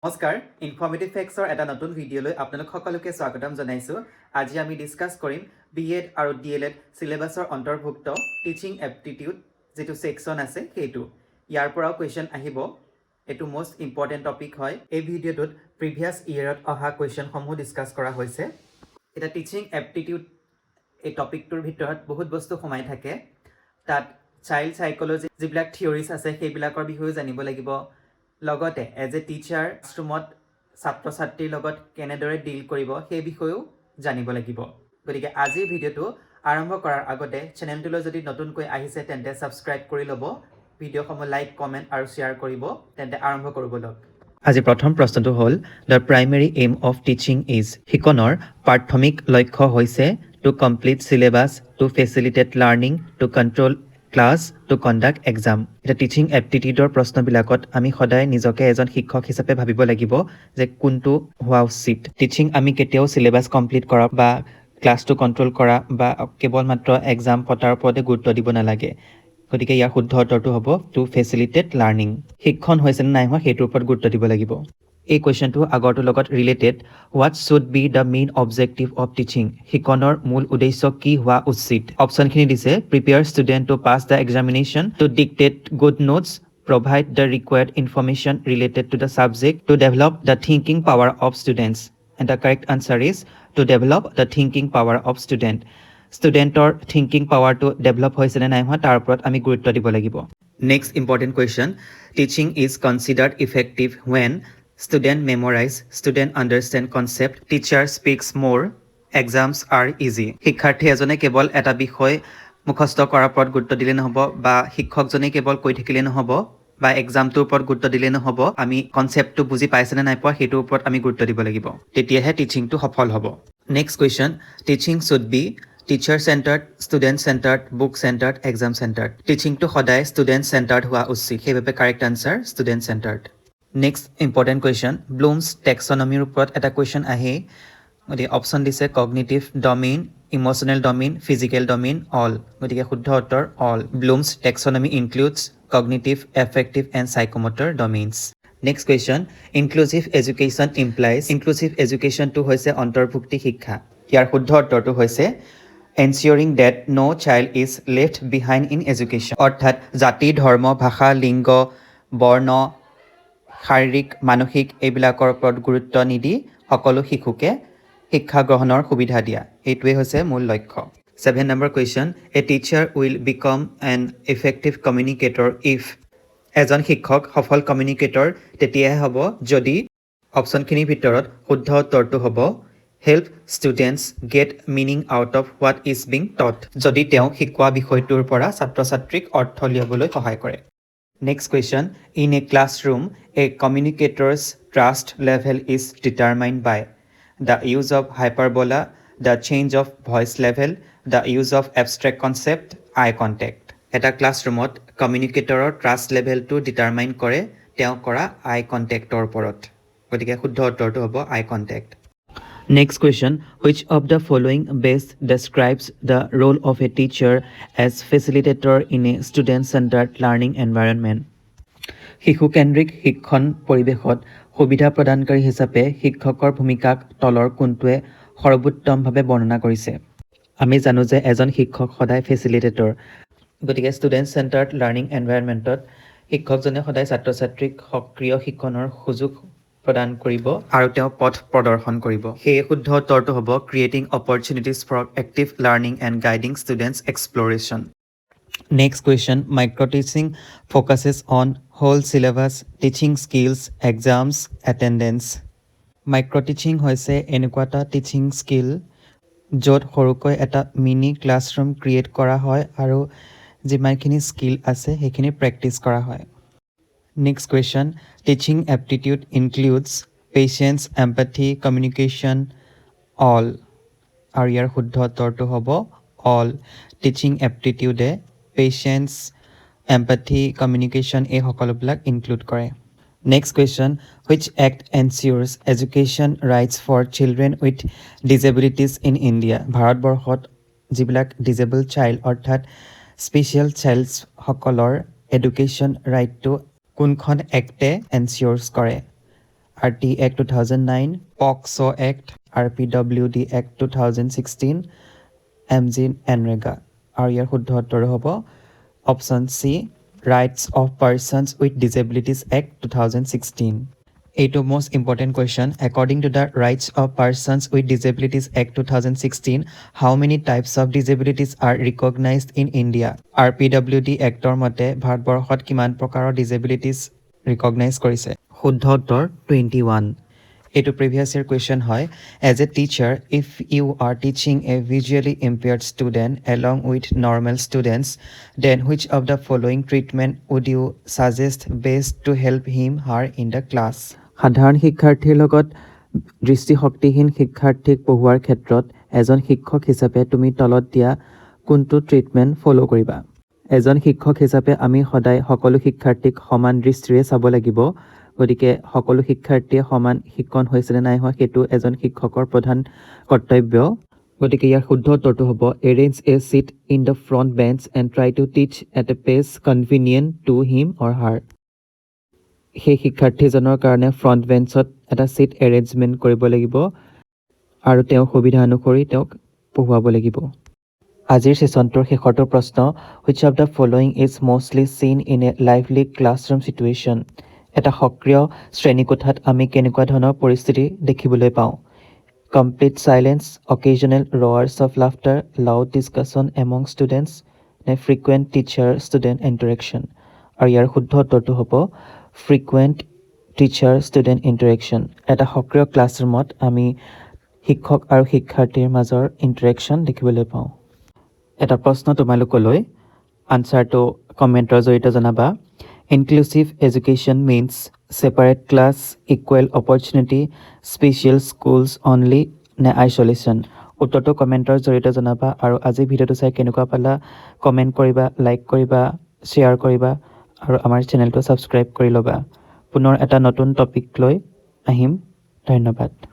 নমস্কাৰ ইনফৰ্মেটিভ ফেক্টছৰ এটা নতুন ভিডিঅ'লৈ আপোনালোক সকলোকে স্বাগতম জনাইছোঁ। আজি আমি ডিছকাছ কৰিম BEd আৰু DLEd চিলেবাছৰ অন্তৰ্ভুক্ত টিচিং এপ্টিটিউড যিটো ছেকশ্যন আছে সেইটো। ইয়াৰ পৰাও কুৱেশ্যন আহিব। এইটো মোষ্ট ইম্পৰ্টেণ্ট টপিক হয়। এই ভিডিঅ'টোত প্ৰিভিয়াছ ইয়েৰত অহা কুৱেশ্যনসমূহ ডিছকাছ কৰা হৈছে। এটা টিচিং এপ্টিটিউড এই টপিকটোৰ ভিতৰত বহুত বস্তু সোমাই থাকে। তাত চাইল্ড সাইকোলজি যিবিলাক থিয়ৰিজ আছে সেইবিলাকৰ বিষয়েও জানিব লাগিব। লগতে এজ এ টিচাৰ ক্লাছৰুমত ছাত্ৰ ছাত্ৰীৰ লগত কেনেদৰে ডিল কৰিব সেই বিষয়েও জানিব লাগিব। গতিকে আজিৰ ভিডিঅ'টো আৰম্ভ কৰাৰ আগতে চেনেলটোলৈ যদি নতুনকৈ আহিছে তেন্তে ছাবস্ক্ৰাইব কৰি ল'ব, ভিডিঅ'সমূহ লাইক কমেণ্ট আৰু শ্বেয়াৰ কৰিব। তেন্তে আৰম্ভ কৰোঁ বলক। আজি প্ৰথম প্ৰশ্নটো হ'ল the primary aim of teaching is. শিকনৰ প্ৰাথমিক লক্ষ্য হৈছে to complete syllabus, to facilitate learning, to control class, to conduct exam. এতিয়া টিচিং এপ্টিটিউডৰ প্ৰশ্নবিলাকত আমি সদায় নিজকে এজন শিক্ষক হিচাপে ভাবিব লাগিব যে কোনটো হোৱা উচিত। টিচিং আমি কেতিয়াও চিলেবাছ কমপ্লিট কৰা বা ক্লাছটো কণ্ট্ৰল কৰা বা কেৱল মাত্ৰ এক্সাম পতাৰ ওপৰতে গুৰুত্ব দিব নালাগে। গতিকে ইয়াৰ শুদ্ধ উত্তৰটো হ'ব টু ফেচিলিটেট লাৰ্ণিং। শিক্ষণ হৈছেনে নাই হোৱা সেইটোৰ ওপৰত গুৰুত্ব দিব লাগিব। এই কুৱেশ্যনটো আগৰটোৰ লগত related. What should be the main objective of teaching. শিকনৰ মূল উদ্দেশ্য কি হোৱা উচিত? অপশ্যনখিনি দিছে prepare student to pass the examination, to dictate good notes, provide the required information related to the subject, to develop the thinking power of students. And the correct answer is to develop the thinking power of student. ষ্টুডেণ্টৰ thinking পাৱাৰটো develop হৈছে নে নাই হোৱা তাৰ ওপৰত আমি গুৰুত্ব দিব লাগিব। Next important question, teaching is considered effective when student memorise, student understand concept, teacher speaks more, exams R easy. শিক্ষাৰ্থী এজনে কেৱল এটা বিষয় মুখস্থ কৰাৰ ওপৰত গুৰুত্ব দিলে নহ'ব বা শিক্ষকজনে কেৱল কৈ থাকিলে নহ'ব বা এক্সামটোৰ ওপৰত গুৰুত্ব দিলে নহ'ব। আমি কনচেপ্টটো বুজি পাইছেনে নাই পোৱা সেইটোৰ ওপৰত আমি গুৰুত্ব দিব লাগিব, তেতিয়াহে টিচিংটো সফল হ'ব। Next question, teaching should be teacher centred, student centred, book centred, exam centred. টিচিংটো সদায় ষ্টুডেণ্ট চেণ্টাৰ্ড হোৱা উচিত, সেইবাবে correct answer student centred. Next important question, Bloom's টেক্সনমিৰ ওপৰত এটা কুৱেশ্যন আহেই। গতিকে অপশ্যন দিছে cognitive domain, emotional domain, physical domain, all. গতিকে শুদ্ধ উত্তৰ all. Bloom's taxonomy includes cognitive, affective and psychomotor domains. Next question, inclusive education implies. Inclusive এডুকেশ্যনটো হৈছে অন্তৰ্ভুক্তি শিক্ষা। ইয়াৰ শুদ্ধ উত্তৰটো হৈছে ensuring that no' child is left behind in education. অৰ্থাৎ জাতি, ধৰ্ম, ভাষা, লিংগ, বৰ্ণ, শাৰীৰিক, মানসিক এইবিলাকৰ ওপৰত গুৰুত্ব নিদি সকলো শিশুকে শিক্ষা গ্ৰহণৰ সুবিধা দিয়া, এইটোৱে হৈছে মূল লক্ষ্য। 7 নম্বৰ question, a teacher will become an effective communicator if. এজন শিক্ষক সফল কমিউনিকেটৰ তেতিয়াহে হ'ব যদি অপশ্যনখিনিৰ ভিতৰত শুদ্ধ উত্তৰটো হ'ব help students get meaning out of what is being taught. যদি তেওঁ শিকোৱা বিষয়টোৰ পৰা ছাত্ৰ ছাত্ৰীক অৰ্থ উলিয়াবলৈ সহায় কৰে। Next question, in a classroom a communicator's trust level is determined by the use of hyperbole, the change of voice level, the use of abstract concept, eye contact. এটা ক্লাছৰুমত কমিউনিকেটৰৰ ট্ৰাষ্ট লেভেলটো ডিটাৰমাইন কৰে তেওঁ কৰা আই কণ্টেক্টৰ ওপৰত। গতিকে শুদ্ধ উত্তৰটো হ'ব eye contact. Next question, which of the following best describes the role of a teacher as facilitator in a student centred learning environment. শিশুকেন্দ্ৰিক শিক্ষণ পৰিৱেশত সুবিধা প্ৰদানকাৰী হিচাপে শিক্ষকৰ ভূমিকাক তলৰ কোনটোৱে সৰ্বোত্তমভাৱে বৰ্ণনা কৰিছে? আমি জানো যে এজন শিক্ষক সদায় ফেচিলিটেটৰ। গতিকে ষ্টুডেণ্ট চেণ্টাৰ্ড লাৰ্ণিং এনভাইৰনমেণ্টত শিক্ষকজনে সদায় ছাত্ৰ ছাত্ৰীক সক্ৰিয় শিক্ষণৰ সুযোগ প্ৰদান কৰিব আৰু তেওঁ পথ প্ৰদৰ্শন কৰিব। সেয়ে শুদ্ধ উত্তৰটো হ'ব creating opportunities for active learning and guiding students exploration. Next question, micro' teaching focuses on whole syllabus, teaching skills, exams, attendance. Micro' teaching হৈছে এনেকুৱা এটা টিচিং স্কিল য'ত সৰুকৈ এটা মিনি ক্লাছৰুম ক্ৰিয়েট কৰা হয় আৰু যিমানখিনি স্কিল আছে সেইখিনি প্ৰেক্টিছ কৰা হয়। Next question, teaching aptitude includes patience, empathy, communication, all. আৰু ইয়াৰ শুদ্ধ উত্তৰটো হ'ব অল। টিচিং এপ্টিটিউডে পেচেঞ্চ, এম্পাথি, কমিউনিকেশ্যন এই সকলোবিলাক ইনক্লুড কৰে। Next question, which act ensures education rights for children with disabilities in India. ভাৰতবৰ্ষত যিবিলাক ডিজেবল চাইল্ড অৰ্থাৎ স্পেচিয়েল চাইল্ডসকলৰ এডুকেশ্যন ৰাইটটো কোনখন এক্টে এনচিয়ৰ্ছ কৰে? RT Act 2009, POCSO Act, RPWD Act 2016, MG NREGA। আৰু ইয়াৰ শুদ্ধ উত্তৰ হ'ব option C rights of persons with disabilities act 2016। এইটো most important question. According to the Rights of Persons with Disabilities Act 2016, how many types of disabilities are recognized in India? RPWD Actor মতে ভাৰতবৰ্ষত কিমান প্ৰকাৰৰ disabilities recognize কৰিছে? শুদ্ধ উত্তৰ 21। এইটো previous year question হয়. As a teacher, if you are teaching a visually impaired student along with normal students, then which of the following treatment would you suggest best to help him her in the class? সাধাৰণ শিক্ষাৰ্থীৰ লগত দৃষ্টিশক্তিহীন শিক্ষাৰ্থীক পঢ়োৱাৰ ক্ষেত্ৰত এজন শিক্ষক হিচাপে তুমি তলত দিয়া কোনটো ট্ৰিটমেণ্ট ফ'ল' কৰিবা? এজন শিক্ষক হিচাপে আমি সদায় সকলো শিক্ষাৰ্থীক সমান দৃষ্টিৰে চাব লাগিব। গতিকে সকলো শিক্ষাৰ্থীয়ে সমান শিক্ষণ হৈছেনে নাই হোৱা সেইটো এজন শিক্ষকৰ প্ৰধান কৰ্তব্য। গতিকে ইয়াৰ শুদ্ধ উত্তৰটো হ'ব arrange a seat in the front bench and try to teach at a pace convenient to him or her. সেই শিক্ষাৰ্থীজনৰ কাৰণে ফ্ৰণ্ট বেঞ্চত এটা চিট এৰেঞ্জমেণ্ট কৰিব লাগিব আৰু তেওঁৰ সুবিধা অনুসৰি তেওঁক পঢ়ুৱাব লাগিব। আজিৰ ছেশ্যনটোৰ শেষৰটো প্ৰশ্ন, which of the following is mostly seen in a lively classroom situation? এটা সক্ৰিয় শ্ৰেণীকোঠাত আমি কেনেকুৱা ধৰণৰ পৰিস্থিতি দেখিবলৈ পাওঁ? Complete silence, occasional roars of laughter, loud discussion among students, নে ফ্ৰিকুৱেণ্ট টিচাৰ ষ্টুডেণ্ট ইণ্টাৰেকশ্যন? আৰু ইয়াৰ শুদ্ধ উত্তৰটো হ'ব ফ্ৰিকুৱেণ্ট টিচাৰ ষ্টুডেণ্ট ইণ্টাৰেকশ্যন। এটা সক্ৰিয় ক্লাছৰুমত আমি শিক্ষক আৰু শিক্ষাৰ্থীৰ মাজৰ ইণ্টাৰেকশ্যন দেখিবলৈ পাওঁ। এটা প্ৰশ্ন তোমালোকলৈ, আনচাৰটো কমেণ্টৰ জৰিয়তে জনাবা। Inclusive education means separate class, equal opportunity, special schools only, নে আইচলেশ্যন? উত্তৰটো কমেণ্টৰ জৰিয়তে জনাবা। আৰু আজি ভিডিঅ'টো চাই কেনেকুৱা পালা কমেণ্ট কৰিবা, লাইক কৰিবা, শ্বেয়াৰ কৰিবা আৰু আমাৰ চেনেলটো ছাবস্ক্ৰাইব কৰি ল'বা। পুনৰ এটা নতুন টপিক লৈ আহিম। ধন্যবাদ।